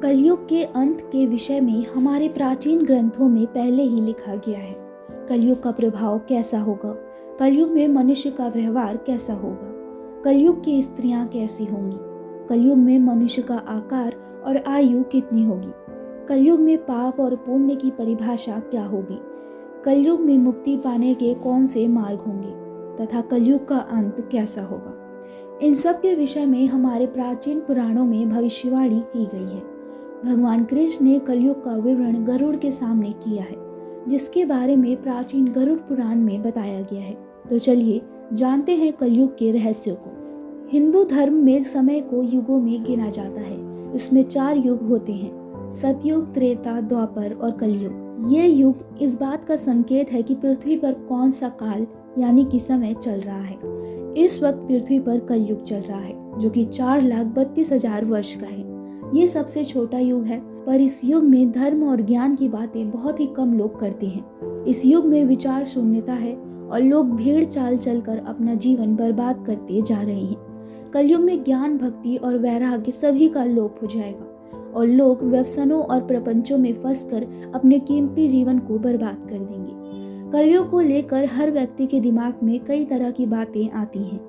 कलयुग के अंत के विषय में हमारे प्राचीन ग्रंथों में पहले ही लिखा गया है। कलयुग का प्रभाव कैसा होगा, कलयुग में मनुष्य का व्यवहार कैसा होगा, कलयुग की स्त्रियां कैसी होंगी, कलयुग में मनुष्य का आकार और आयु कितनी होगी, कलयुग में पाप और पुण्य की परिभाषा क्या होगी, कलयुग में मुक्ति पाने के कौन से मार्ग होंगे तथा कलयुग का अंत कैसा होगा। इन सब के विषय में हमारे प्राचीन पुराणों में भविष्यवाणी की गई है। भगवान कृष्ण ने कलयुग का विवरण गरुड़ के सामने किया है, जिसके बारे में प्राचीन गरुड़ पुराण में बताया गया है। तो चलिए जानते हैं कलयुग के रहस्यों को। हिंदू धर्म में समय को युगों में गिना जाता है। इसमें 4 युग होते हैं, सतयुग, त्रेता, द्वापर और कलयुग। ये युग इस बात का संकेत है कि पृथ्वी पर कौन सा काल यानी कि समय चल रहा है। इस वक्त पृथ्वी पर कलयुग चल रहा है, जो कि 4,32,000 वर्ष का है। ये सबसे छोटा युग है, पर इस युग में धर्म और ज्ञान की बातें बहुत ही कम लोग करते हैं। इस युग में विचार शून्यता है और लोग भीड़ चाल चलकर अपना जीवन बर्बाद करते जा रहे हैं। कलयुग में ज्ञान, भक्ति और वैराग्य सभी का लोप हो जाएगा और लोग व्यसनों और प्रपंचों में फंसकर अपने कीमती जीवन को बर्बाद कर देंगे। कलयुग को लेकर हर व्यक्ति के दिमाग में कई तरह की बातें आती हैं।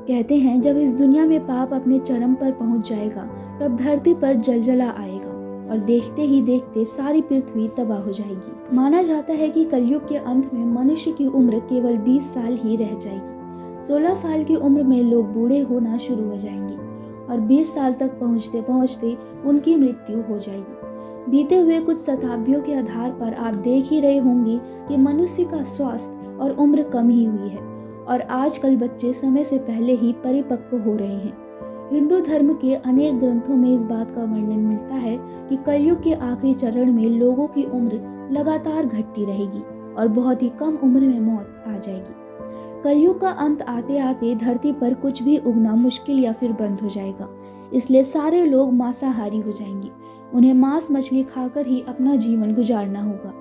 कहते हैं जब इस दुनिया में पाप अपने चरम पर पहुंच जाएगा तब धरती पर जलजला आएगा और देखते ही देखते सारी पृथ्वी तबाह हो जाएगी। माना जाता है कि कलयुग के अंत में मनुष्य की उम्र केवल 20 साल ही रह जाएगी। 16 साल की उम्र में लोग बूढ़े होना शुरू हो जाएंगे और 20 साल तक पहुंचते पहुंचते उनकी मृत्यु हो जाएगी। बीते हुए कुछ शताब्दियों के आधार पर आप देख ही रहे होंगे कि मनुष्य का स्वास्थ्य और उम्र कम ही हुई है और आजकल बच्चे समय से पहले ही परिपक्व हो रहे हैं। हिंदू धर्म के अनेक ग्रंथों में इस बात का वर्णन मिलता है कि कलयुग के आखिरी चरण में लोगों की उम्र लगातार घटती रहेगी और बहुत ही कम उम्र में मौत आ जाएगी। कलयुग का अंत आते आते धरती पर कुछ भी उगना मुश्किल या फिर बंद हो जाएगा, इसलिए सारे लोग मांसाहारी हो जाएंगे। उन्हें मांस मछली खाकर ही अपना जीवन गुजारना होगा।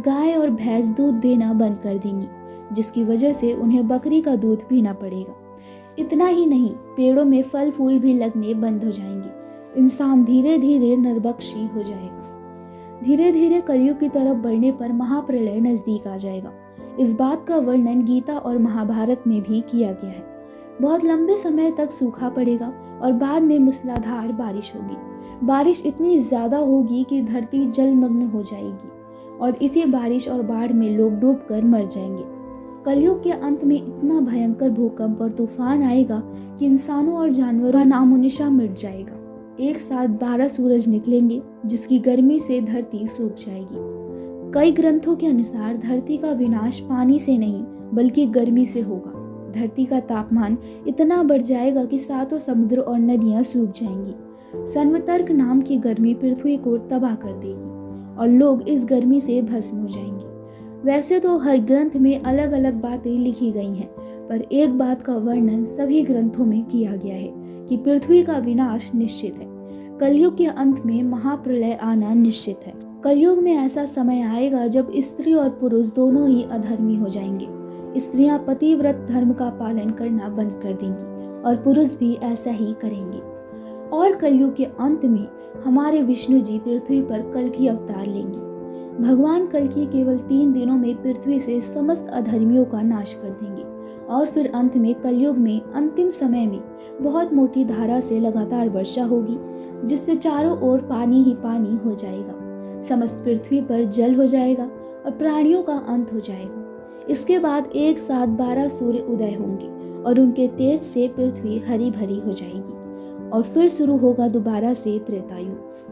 गाय और भैंस दूध देना बंद कर देंगी, जिसकी वजह से उन्हें बकरी का दूध पीना पड़ेगा। इतना ही नहीं, पेड़ों में फल फूल भी लगने बंद हो जाएंगे। इंसान धीरे धीरे नरभक्षी हो जाएगा। धीरे धीरे कलयुग की तरफ बढ़ने पर महाप्रलय नजदीक आ जाएगा। इस बात का वर्णन गीता और महाभारत में भी किया गया है। बहुत लंबे समय तक सूखा पड़ेगा और बाद में मूसलाधार बारिश होगी। बारिश इतनी ज्यादा होगी कि धरती जलमग्न हो जाएगी और इसी बारिश और बाढ़ में लोग डूबकर मर जाएंगे। कलयुग के अंत में इतना भयंकर भूकंप और तूफान आएगा कि इंसानों और जानवरों का नामोनिशान मिट जाएगा। एक साथ 12 सूरज निकलेंगे, जिसकी गर्मी से धरती सूख जाएगी। कई ग्रंथों के अनुसार धरती का विनाश पानी से नहीं बल्कि गर्मी से होगा। धरती का तापमान इतना बढ़ जाएगा कि 7 समुद्र और नदियां सूख जाएंगी। संवतर्क नाम की गर्मी पृथ्वी को तबाह कर देगी और लोग इस गर्मी से भस्म हो जाएंगे। वैसे तो हर ग्रंथ में अलग अलग बातें लिखी गई हैं, पर एक बात का वर्णन सभी ग्रंथों में किया गया है कि पृथ्वी का विनाश निश्चित है। कलयुग के अंत में महाप्रलय आना निश्चित है। कलयुग में ऐसा समय आएगा जब स्त्री और पुरुष दोनों ही अधर्मी हो जाएंगे। स्त्रियां पतिव्रत धर्म का पालन करना बंद कर देंगी और पुरुष भी ऐसा ही करेंगे। और कलयुग के अंत में हमारे विष्णु जी पृथ्वी पर कल्कि अवतार लेंगे। भगवान कल्कि केवल 3 दिनों में पृथ्वी से समस्त अधर्मियों का नाश कर देंगे और फिर अंत में कलयुग में अंतिम समय में बहुत मोटी धारा से लगातार वर्षा होगी, जिससे चारों ओर पानी ही पानी हो जाएगा। समस्त पृथ्वी पर जल हो जाएगा और प्राणियों का अंत हो जाएगा। इसके बाद एक साथ 12 सूर्य उदय होंगे और उनके तेज से पृथ्वी हरी भरी हो जाएगी और फिर शुरू होगा दोबारा से त्रेतायुग।